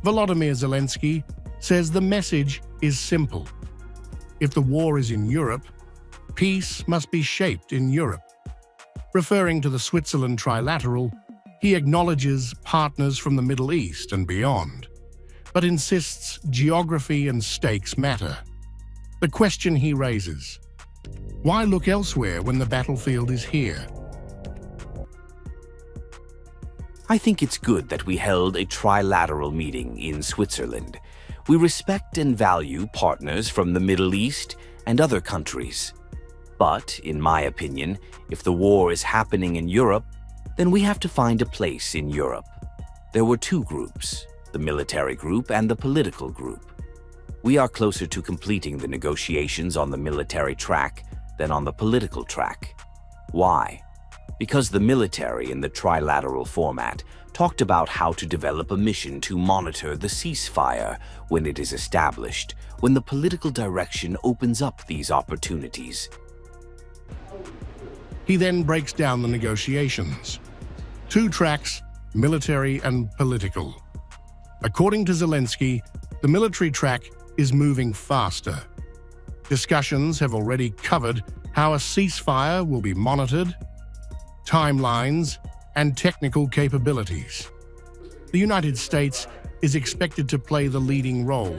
Volodymyr Zelenskyy says the message is simple. If the war is in Europe, peace must be shaped in Europe. Referring to the Switzerland trilateral, he acknowledges partners from the Middle East and beyond, but insists geography and stakes matter. The question he raises: why look elsewhere when the battlefield is here? I think it's good that we held a trilateral meeting in Switzerland. We respect and value partners from the Middle East and other countries. But, in my opinion, if the war is happening in Europe, then we have to find a place in Europe. There were two groups, the military group and the political group. We are closer to completing the negotiations on the military track than on the political track. Why? Because the military in the trilateral format talked about how to develop a mission to monitor the ceasefire when it is established, when the political direction opens up these opportunities. He then breaks down the negotiations. Two tracks, military and political. According to Zelenskyy, the military track is moving faster. Discussions have already covered how a ceasefire will be monitored, timelines, and technical capabilities. The United States is expected to play the leading role,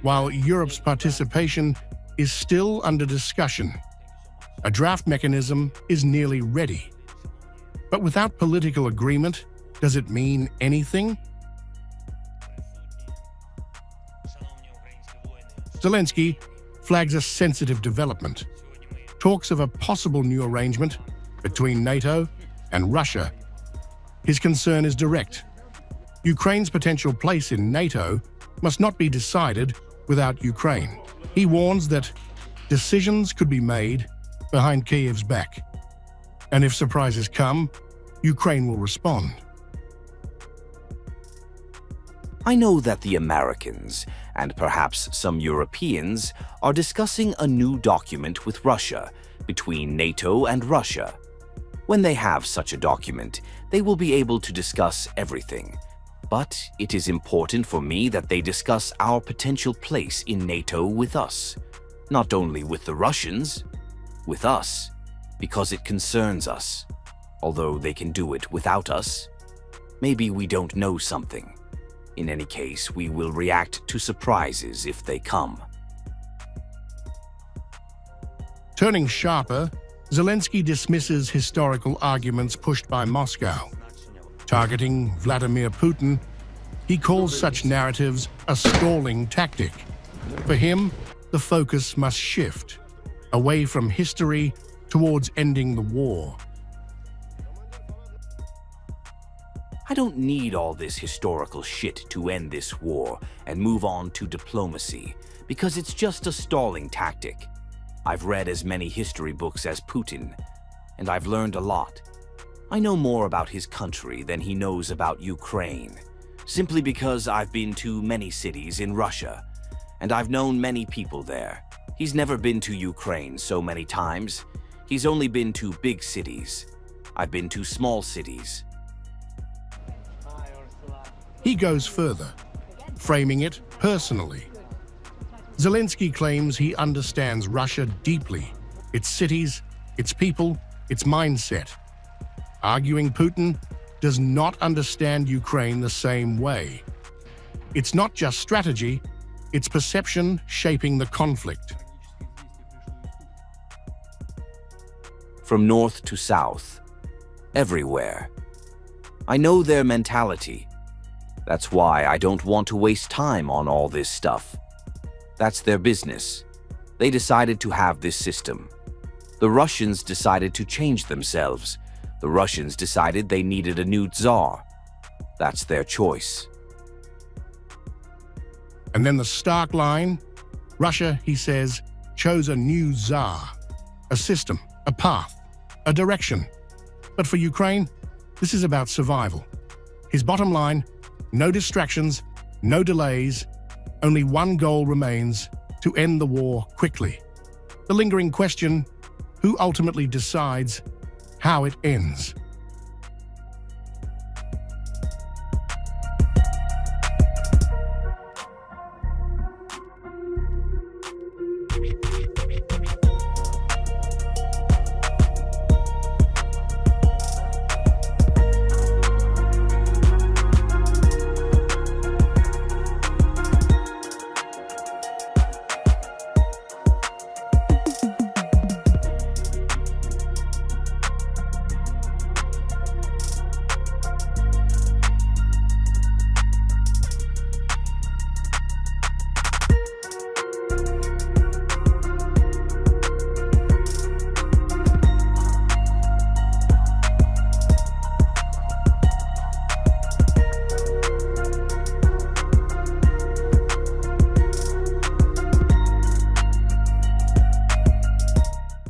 while Europe's participation is still under discussion. A draft mechanism is nearly ready. But without political agreement, does it mean anything? Zelenskyy flags a sensitive development, talks of a possible new arrangement between NATO and Russia. His concern is direct. Ukraine's potential place in NATO must not be decided without Ukraine. He warns that decisions could be made behind Kyiv's back, and if surprises come, Ukraine will respond. I know that the Americans, and perhaps some Europeans, are discussing a new document with Russia, between NATO and Russia. When they have such a document, they will be able to discuss everything. But it is important for me that they discuss our potential place in NATO with us. Not only with the Russians, with us, because it concerns us. Although they can do it without us. Maybe we don't know something. In any case, we will react to surprises if they come. Turning sharper, Zelenskyy dismisses historical arguments pushed by Moscow. Targeting Vladimir Putin, he calls such narratives a stalling tactic. For him, the focus must shift, away from history towards ending the war. I don't need all this historical shit to end this war and move on to diplomacy, because it's just a stalling tactic. I've read as many history books as Putin, and I've learned a lot. I know more about his country than he knows about Ukraine, simply because I've been to many cities in Russia, and I've known many people there. He's never been to Ukraine so many times. He's only been to big cities. I've been to small cities. He goes further, framing it personally. Zelenskyy claims he understands Russia deeply, its cities, its people, its mindset, arguing Putin does not understand Ukraine the same way. It's not just strategy, it's perception shaping the conflict. From north to south, everywhere. I know their mentality. That's why I don't want to waste time on all this stuff. That's their business. They decided to have this system. The Russians decided to change themselves. The Russians decided they needed a new czar. That's their choice. And then the stark line, Russia, he says, chose a new czar, a system, a path, a direction. But for Ukraine, this is about survival. His bottom line, no distractions, no delays, only one goal remains: to end the war quickly. The lingering question, who ultimately decides how it ends?